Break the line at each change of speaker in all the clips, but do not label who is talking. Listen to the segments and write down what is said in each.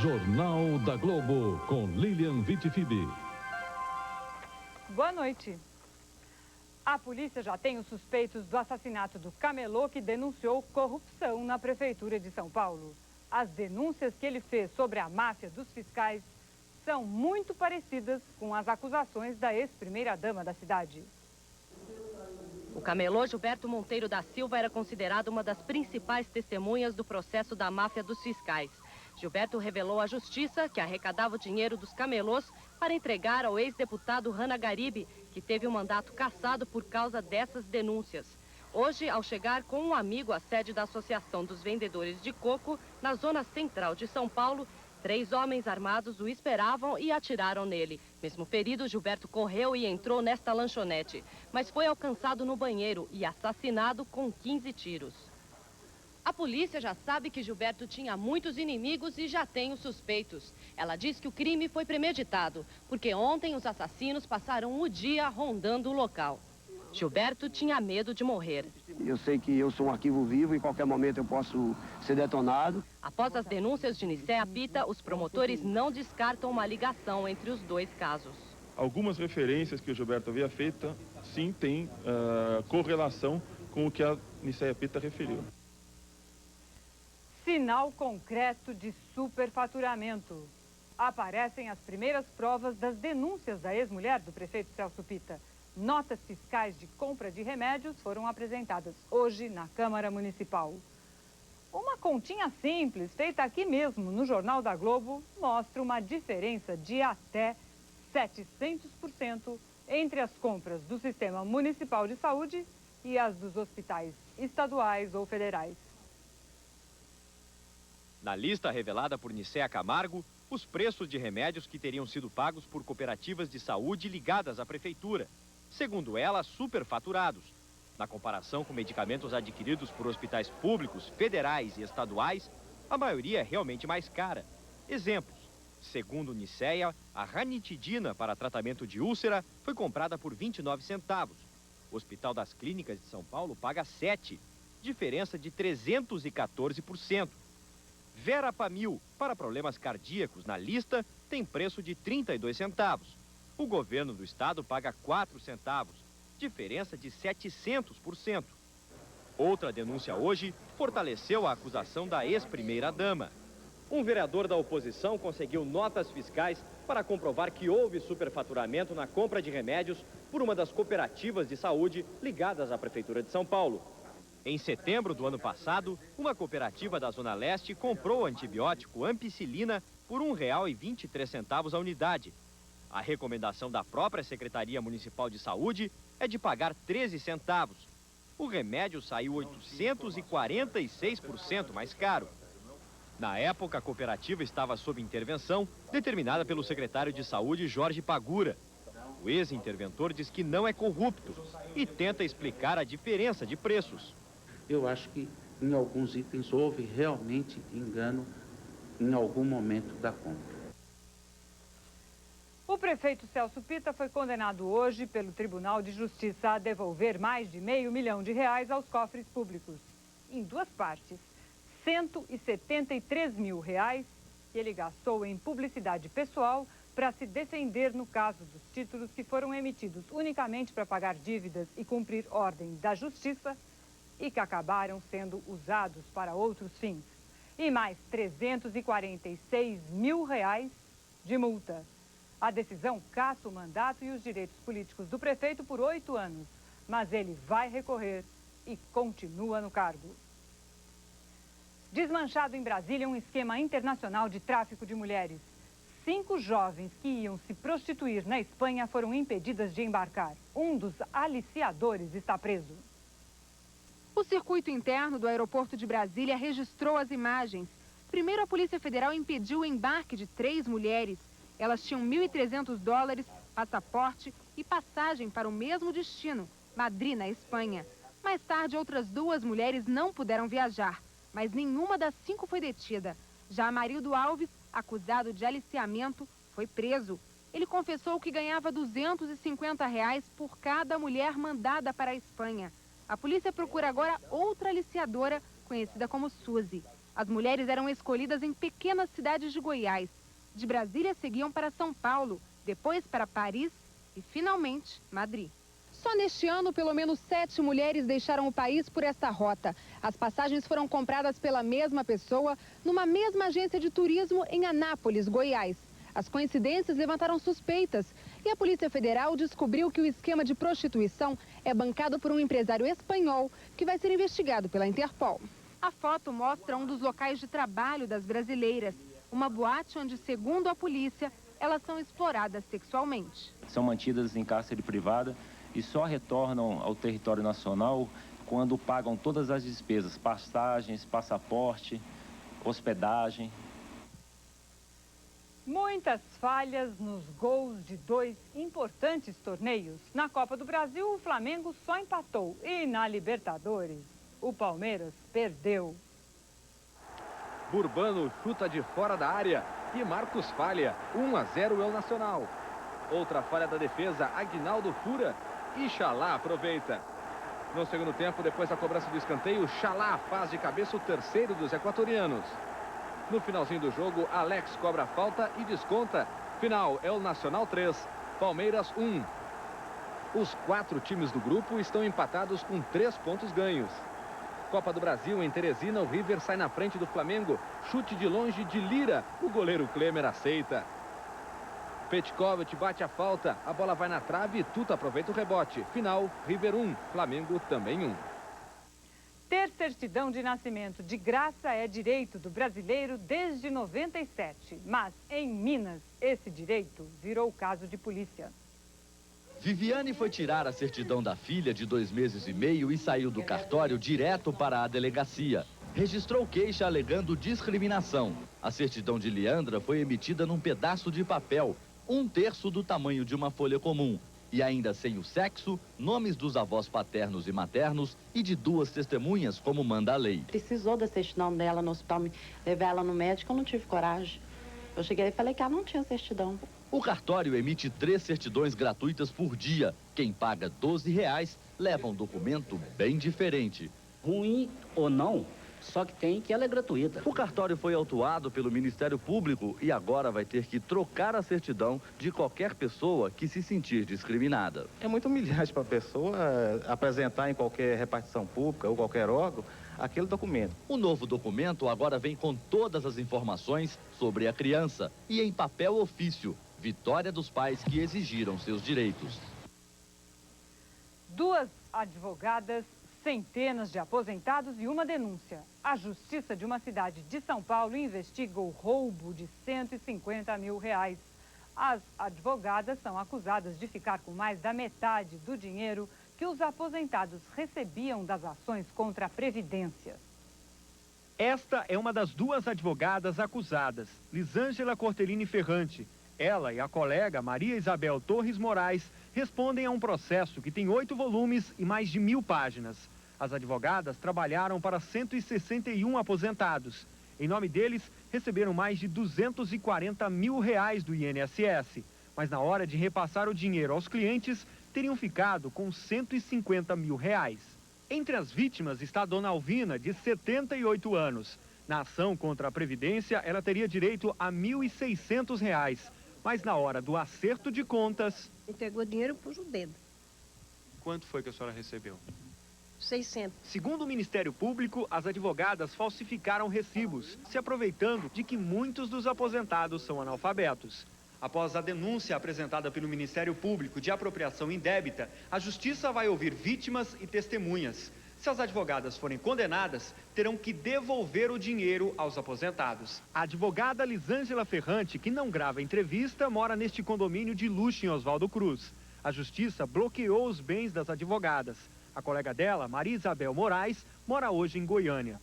Jornal da Globo, com Lilian Vitifibi.
Boa noite. A polícia já tem os suspeitos do assassinato do camelô que denunciou corrupção na Prefeitura de São Paulo. As denúncias que ele fez sobre a máfia dos fiscais são muito parecidas com as acusações da ex-primeira-dama da cidade.
O camelô Gilberto Monteiro da Silva era considerado uma das principais testemunhas do processo da máfia dos fiscais. Gilberto revelou à justiça que arrecadava o dinheiro dos camelôs para entregar ao ex-deputado Rana Garibe, que teve o mandato cassado por causa dessas denúncias. Hoje, ao chegar com um amigo à sede da Associação dos Vendedores de Coco, na zona central de São Paulo, 3 homens armados o esperavam e atiraram nele. Mesmo ferido, Gilberto correu e entrou nesta lanchonete, mas foi alcançado no banheiro e assassinado com 15 tiros. A polícia já sabe que Gilberto tinha muitos inimigos e já tem os suspeitos. Ela diz que o crime foi premeditado, porque ontem os assassinos passaram o dia rondando o local. Gilberto tinha medo de morrer.
Eu sei que eu sou um arquivo vivo, em qualquer momento eu posso ser detonado.
Após as denúncias de Nicéia Pita, os promotores não descartam uma ligação entre os 2 casos.
Algumas referências que o Gilberto havia feito, sim, tem correlação com o que a Nicéia Pita referiu.
Sinal concreto de superfaturamento. Aparecem as primeiras provas das denúncias da ex-mulher do prefeito Celso Pita. Notas fiscais de compra de remédios foram apresentadas hoje na Câmara Municipal. Uma continha simples, feita aqui mesmo no Jornal da Globo, mostra uma diferença de até 700% entre as compras do Sistema Municipal de Saúde e as dos hospitais estaduais ou federais.
Na lista revelada por Nicéia Camargo, os preços de remédios que teriam sido pagos por cooperativas de saúde ligadas à prefeitura. Segundo ela, superfaturados. Na comparação com medicamentos adquiridos por hospitais públicos, federais e estaduais, a maioria é realmente mais cara. Exemplos. Segundo Nicéia, a ranitidina para tratamento de úlcera foi comprada por 29 centavos. O Hospital das Clínicas de São Paulo paga 7, diferença de 314%. Verapamil, para problemas cardíacos, na lista, tem preço de 32 centavos. O governo do estado paga 4 centavos, diferença de 700%. Outra denúncia hoje fortaleceu a acusação da ex-primeira-dama. Um vereador da oposição conseguiu notas fiscais para comprovar que houve superfaturamento na compra de remédios por uma das cooperativas de saúde ligadas à Prefeitura de São Paulo. Em setembro do ano passado, uma cooperativa da Zona Leste comprou o antibiótico ampicilina por R$ 1,23 a unidade. A recomendação da própria Secretaria Municipal de Saúde é de pagar 13 centavos. O remédio saiu 846% mais caro. Na época, a cooperativa estava sob intervenção determinada pelo secretário de Saúde, Jorge Pagura. O ex-interventor diz que não é corrupto e tenta explicar a diferença de preços.
Eu acho que em alguns itens houve realmente engano em algum momento da compra.
O prefeito Celso Pita foi condenado hoje pelo Tribunal de Justiça a devolver mais de R$500 milhão aos cofres públicos, em 2 partes. R$173 mil que ele gastou em publicidade pessoal para se defender no caso dos títulos que foram emitidos unicamente para pagar dívidas e cumprir ordens da Justiça e que acabaram sendo usados para outros fins. E mais R$346 mil de multa. A decisão cassa o mandato e os direitos políticos do prefeito por 8 anos, mas ele vai recorrer e continua no cargo. Desmanchado em Brasília um esquema internacional de tráfico de mulheres. 5 jovens que iam se prostituir na Espanha foram impedidas de embarcar. Um dos aliciadores está preso.
O circuito interno do aeroporto de Brasília registrou as imagens. Primeiro, a Polícia Federal impediu o embarque de 3 mulheres. Elas tinham $1.300, passaporte e passagem para o mesmo destino, Madrid, na Espanha. Mais tarde, outras 2 mulheres não puderam viajar, mas nenhuma das 5 foi detida. Já Amarildo Alves, acusado de aliciamento, foi preso. Ele confessou que ganhava R$250 por cada mulher mandada para a Espanha. A polícia procura agora outra aliciadora, conhecida como Suzy. As mulheres eram escolhidas em pequenas cidades de Goiás. De Brasília seguiam para São Paulo, depois para Paris e, finalmente, Madrid. Só neste ano, pelo menos 7 mulheres deixaram o país por esta rota. As passagens foram compradas pela mesma pessoa, numa mesma agência de turismo em Anápolis, Goiás. As coincidências levantaram suspeitas e a Polícia Federal descobriu que o esquema de prostituição é bancado por um empresário espanhol que vai ser investigado pela Interpol. A foto mostra um dos locais de trabalho das brasileiras, uma boate onde, segundo a polícia, elas são exploradas sexualmente.
São mantidas em cárcere privada e só retornam ao território nacional quando pagam todas as despesas, passagens, passaporte, hospedagem.
Muitas falhas nos gols de 2 importantes torneios. Na Copa do Brasil, o Flamengo só empatou e na Libertadores, o Palmeiras perdeu.
Urbano chuta de fora da área e Marcos falha. 1-0 é o Nacional. Outra falha da defesa, Aguinaldo fura e Xalá aproveita. No segundo tempo, depois da cobrança do escanteio, Xalá faz de cabeça o terceiro dos equatorianos. No finalzinho do jogo, Alex cobra a falta e desconta. Final é o Nacional 3, Palmeiras 1. Os 4 times do grupo estão empatados com 3 pontos ganhos. Copa do Brasil, em Teresina, o River sai na frente do Flamengo. Chute de longe de Lira, o goleiro Klemer aceita. Petkovic bate a falta, a bola vai na trave e Tuta aproveita o rebote. Final, River 1, Flamengo também 1.
Ter certidão de nascimento de graça é direito do brasileiro desde 97. Mas, em Minas, esse direito virou caso de polícia.
Viviane foi tirar a certidão da filha de 2 meses e meio e saiu do cartório direto para a delegacia. Registrou queixa alegando discriminação. A certidão de Leandra foi emitida num pedaço de papel, 1/3 do tamanho de uma folha comum. E ainda sem o sexo, nomes dos avós paternos e maternos e de 2 testemunhas, como manda a lei.
Precisou da certidão dela no hospital, levar ela no médico, eu não tive coragem. Eu cheguei e falei que ela não tinha certidão.
O cartório emite 3 certidões gratuitas por dia. Quem paga R$12 leva um documento bem diferente.
Ruim ou não, só que tem que ela é gratuita.
O cartório foi autuado pelo Ministério Público e agora vai ter que trocar a certidão de qualquer pessoa que se sentir discriminada.
É muito humilhante para a pessoa apresentar em qualquer repartição pública ou qualquer órgão aquele documento.
O novo documento agora vem com todas as informações sobre a criança e em papel ofício. Vitória dos pais que exigiram seus direitos.
2 advogadas, centenas de aposentados e uma denúncia. A Justiça de uma cidade de São Paulo investiga o roubo de R$150 mil. As advogadas são acusadas de ficar com mais da metade do dinheiro que os aposentados recebiam das ações contra a Previdência.
Esta é uma das 2 advogadas acusadas, Lisângela Cortellini Ferrante. Ela e a colega Maria Isabel Torres Moraes respondem a um processo que tem 8 volumes e mais de 1000 páginas. As advogadas trabalharam para 161 aposentados. Em nome deles, receberam mais de R$240 mil do INSS. Mas na hora de repassar o dinheiro aos clientes, teriam ficado com R$150 mil. Entre as vítimas está a dona Alvina, de 78 anos. Na ação contra a Previdência, ela teria direito a R$1.600. Mas na hora do acerto de contas...
Pegou dinheiro e pôs o dedo.
Quanto foi que a senhora recebeu?
600.
Segundo o Ministério Público, as advogadas falsificaram recibos, se aproveitando de que muitos dos aposentados são analfabetos. Após a denúncia apresentada pelo Ministério Público de apropriação indébita, a Justiça vai ouvir vítimas e testemunhas. Se as advogadas forem condenadas, terão que devolver o dinheiro aos aposentados. A advogada Lisângela Ferrante, que não grava entrevista, mora neste condomínio de luxo em Oswaldo Cruz. A Justiça bloqueou os bens das advogadas. A colega dela, Maria Isabel Moraes, mora hoje em Goiânia.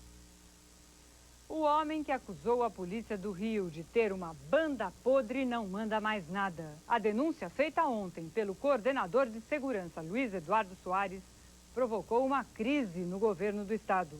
O homem que acusou a polícia do Rio de ter uma banda podre não manda mais nada. A denúncia feita ontem pelo coordenador de segurança, Luiz Eduardo Soares, provocou uma crise no governo do estado.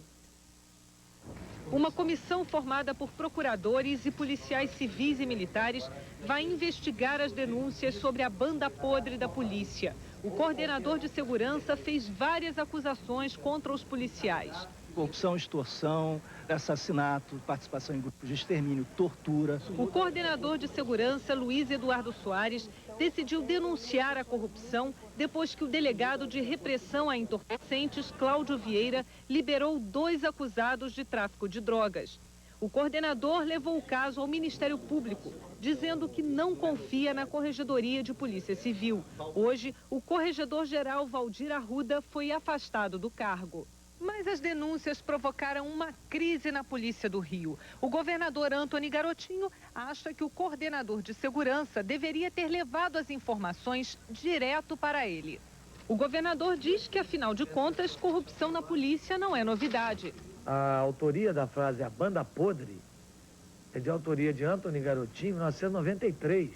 Uma comissão formada por procuradores e policiais civis e militares vai investigar as denúncias sobre a banda podre da polícia. O coordenador de segurança fez várias acusações contra os policiais.
Corrupção, extorsão, assassinato, participação em grupos de extermínio, tortura.
O coordenador de segurança, Luiz Eduardo Soares, decidiu denunciar a corrupção depois que o delegado de repressão a entorpecentes, Cláudio Vieira, liberou 2 acusados de tráfico de drogas. O coordenador levou o caso ao Ministério Público, dizendo que não confia na Corregedoria de Polícia Civil. Hoje, o corregedor-geral Valdir Arruda foi afastado do cargo. Mas as denúncias provocaram uma crise na Polícia do Rio. O governador Antony Garotinho acha que o coordenador de segurança deveria ter levado as informações direto para ele. O governador diz que, afinal de contas, corrupção na polícia não é novidade.
A autoria da frase "a banda podre" é de autoria de Antony Garotinho, em 1993.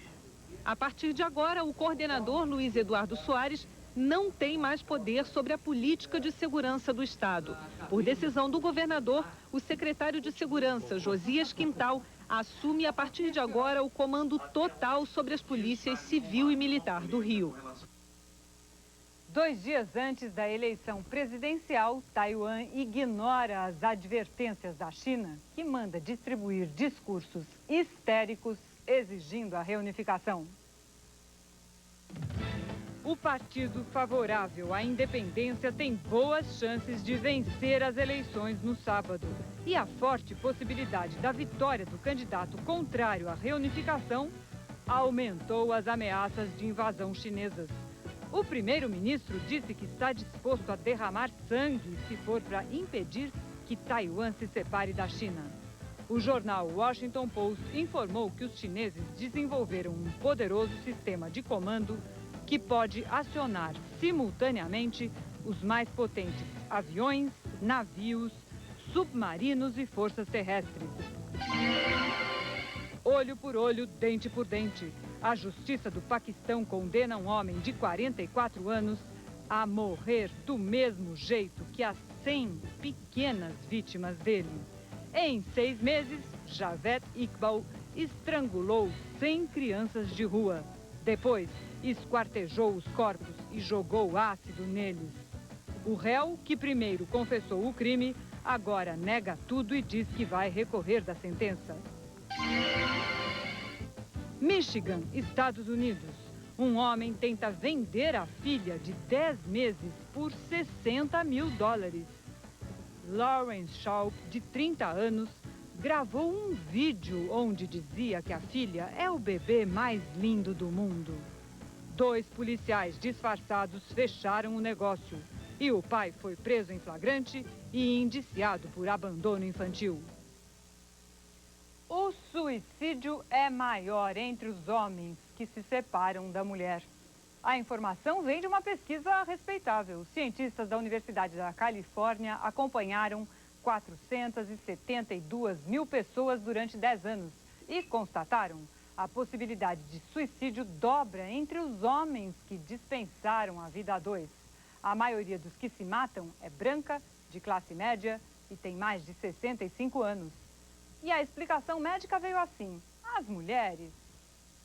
A partir de agora, o coordenador Luiz Eduardo Soares não tem mais poder sobre a política de segurança do Estado. Por decisão do governador, o secretário de Segurança, Josias Quintal, assume a partir de agora o comando total sobre as polícias civil e militar do Rio.
2 dias antes da eleição presidencial, Taiwan ignora as advertências da China, que manda distribuir discursos histéricos exigindo a reunificação. O partido favorável à independência tem boas chances de vencer as eleições no sábado. E a forte possibilidade da vitória do candidato contrário à reunificação aumentou as ameaças de invasão chinesas. O primeiro-ministro disse que está disposto a derramar sangue se for para impedir que Taiwan se separe da China. O jornal Washington Post informou que os chineses desenvolveram um poderoso sistema de comando que pode acionar simultaneamente os mais potentes aviões, navios, submarinos e forças terrestres. Olho por olho, dente por dente. A Justiça do Paquistão condena um homem de 44 anos a morrer do mesmo jeito que as 100 pequenas vítimas dele. Em 6 meses, Javed Iqbal estrangulou 100 crianças de rua. Depois, esquartejou os corpos e jogou ácido neles. O réu, que primeiro confessou o crime, agora nega tudo e diz que vai recorrer da sentença. Michigan, Estados Unidos. Um homem tenta vender a filha de 10 meses por $60 mil. Lawrence Shaw, de 30 anos, gravou um vídeo onde dizia que a filha é o bebê mais lindo do mundo. 2 policiais disfarçados fecharam o negócio e o pai foi preso em flagrante e indiciado por abandono infantil. O suicídio é maior entre os homens que se separam da mulher. A informação vem de uma pesquisa respeitável. Cientistas da Universidade da Califórnia acompanharam 472 mil pessoas durante 10 anos e constataram a possibilidade de suicídio dobra entre os homens que dispensaram a vida a 2. A maioria dos que se matam é branca, de classe média e tem mais de 65 anos. E a explicação médica veio assim: as mulheres...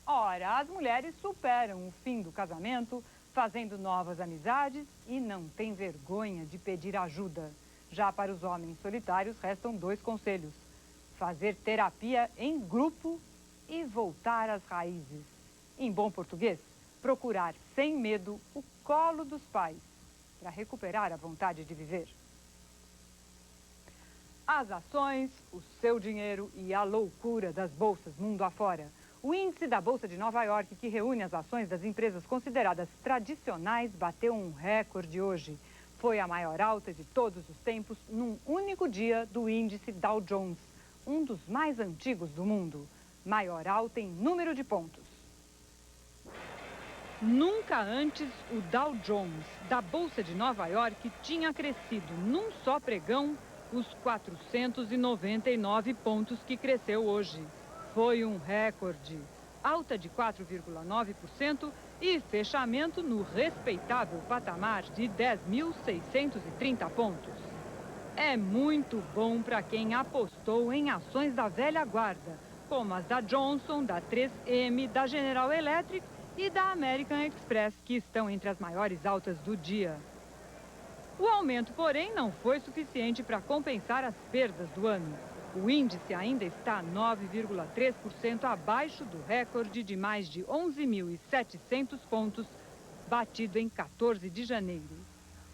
Ora, as mulheres superam o fim do casamento, fazendo novas amizades e não têm vergonha de pedir ajuda. Já para os homens solitários, restam 2 conselhos: fazer terapia em grupo e voltar às raízes. Em bom português, procurar sem medo o colo dos pais, para recuperar a vontade de viver. As ações, o seu dinheiro e a loucura das bolsas mundo afora. O índice da Bolsa de Nova York, que reúne as ações das empresas consideradas tradicionais, bateu um recorde hoje. Foi a maior alta de todos os tempos num único dia do índice Dow Jones, um dos mais antigos do mundo. Maior alta em número de pontos. Nunca antes o Dow Jones da Bolsa de Nova York tinha crescido num só pregão os 499 pontos que cresceu hoje. Foi um recorde, alta de 4,9% e fechamento no respeitável patamar de 10.630 pontos. É muito bom para quem apostou em ações da velha guarda, como as da Johnson, da 3M, da General Electric e da American Express, que estão entre as maiores altas do dia. Wall aumento, porém, não foi suficiente para compensar as perdas do ano. O índice ainda está 9,3% abaixo do recorde de mais de 11.700 pontos, batido em 14 de janeiro.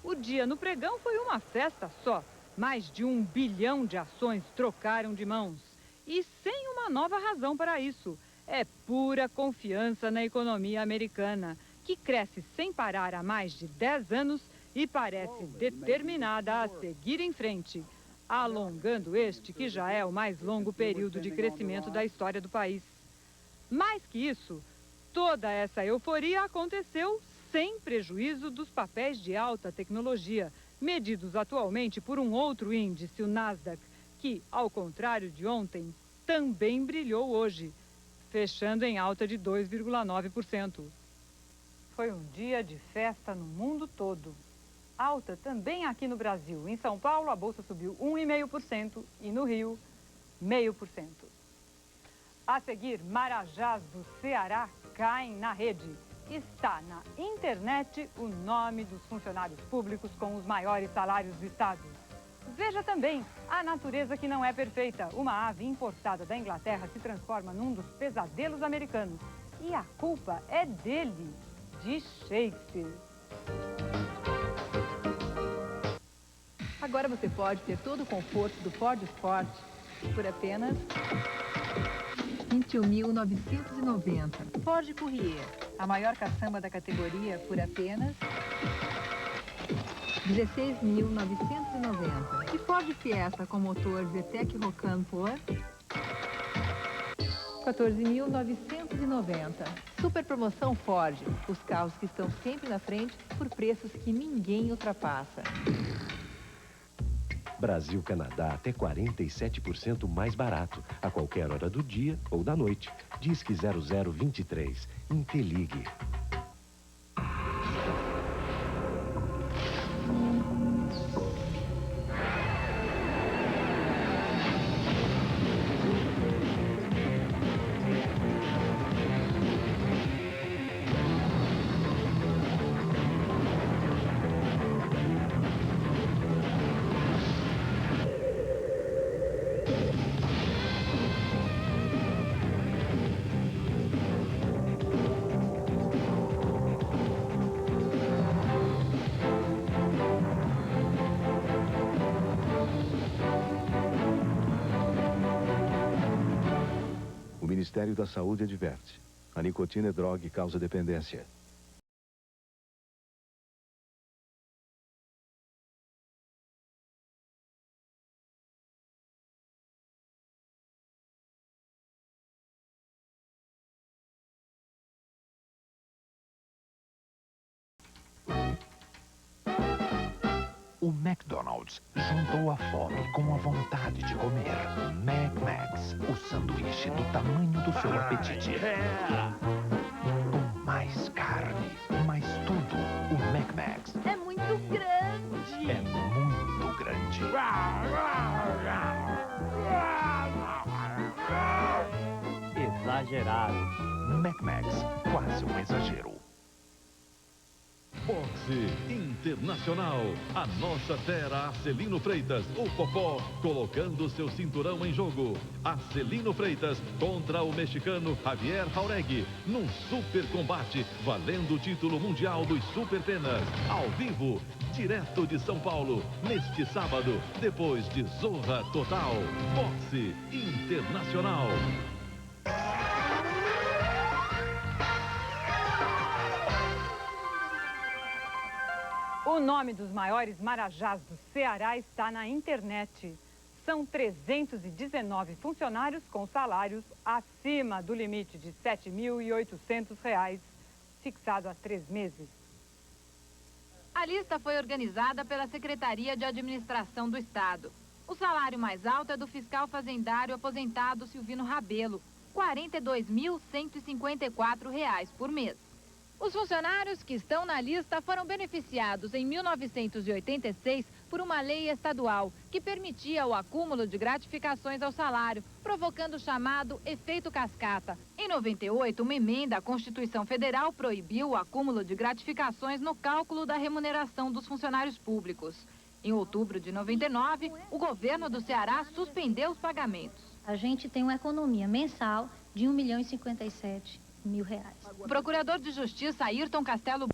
O dia no pregão foi uma festa só. Mais de 1 bilhão de ações trocaram de mãos. E sem uma nova razão para isso. É pura confiança na economia americana, que cresce sem parar há mais de 10 anos e parece determinada a seguir em frente, alongando este que já é o mais longo período de crescimento da história do país. Mais que isso, toda essa euforia aconteceu sem prejuízo dos papéis de alta tecnologia, medidos atualmente por um outro índice, o Nasdaq, que, ao contrário de ontem, também brilhou hoje, fechando em alta de 2,9%. Foi um dia de festa no mundo todo. Alta também aqui no Brasil. Em São Paulo, a bolsa subiu 1,5% e no Rio, 0,5%. A seguir, Marajás do Ceará caem na rede. Está na internet o nome dos funcionários públicos com os maiores salários do estado. Veja também a natureza que não é perfeita. Uma ave importada da Inglaterra se transforma num dos pesadelos americanos. E a culpa é dele, de Shakespeare.
Agora você pode ter todo o conforto do Ford Sport por apenas R$ 21.990. Ford Courier, a maior caçamba da categoria, por apenas R$ 16.990. E Ford Fiesta com motor Zetec Rocan por R$ 14.990. Super promoção Ford. Os carros que estão sempre na frente por preços que ninguém ultrapassa.
Brasil-Canadá até 47% mais barato, a qualquer hora do dia ou da noite. Disque 0023. Inteligue.
O Ministério da Saúde adverte: a nicotina é droga e causa dependência.
O McDonald's juntou a fome com a vontade de comer. Max, o sanduíche do tamanho do seu apetite. Com mais carne, mais tudo. O Max
é muito grande.
É muito grande.
Exagerado.
Max, quase um exagero.
Boxe Internacional. A nossa fera Arcelino Freitas, o Popó, colocando seu cinturão em jogo. Arcelino Freitas contra o mexicano Javier Jauregui, num super combate, valendo o título mundial dos Super Penas. Ao vivo, direto de São Paulo, neste sábado, depois de Zorra Total. Boxe Internacional.
O nome dos maiores marajás do Ceará está na internet. São 319 funcionários com salários acima do limite de R$ 7.800, fixado há 3 meses.
A lista foi organizada pela Secretaria de Administração do Estado. O salário mais alto é do fiscal fazendário aposentado Silvino Rabelo, R$ 42.154 por mês. Os funcionários que estão na lista foram beneficiados em 1986 por uma lei estadual que permitia o acúmulo de gratificações ao salário, provocando o chamado efeito cascata. Em 98, uma emenda à Constituição Federal proibiu o acúmulo de gratificações no cálculo da remuneração dos funcionários públicos.
Em outubro de 99, o governo do Ceará suspendeu os pagamentos.
A gente tem uma economia mensal de R$ 1.057.000.
O procurador de Justiça, Ayrton Castelo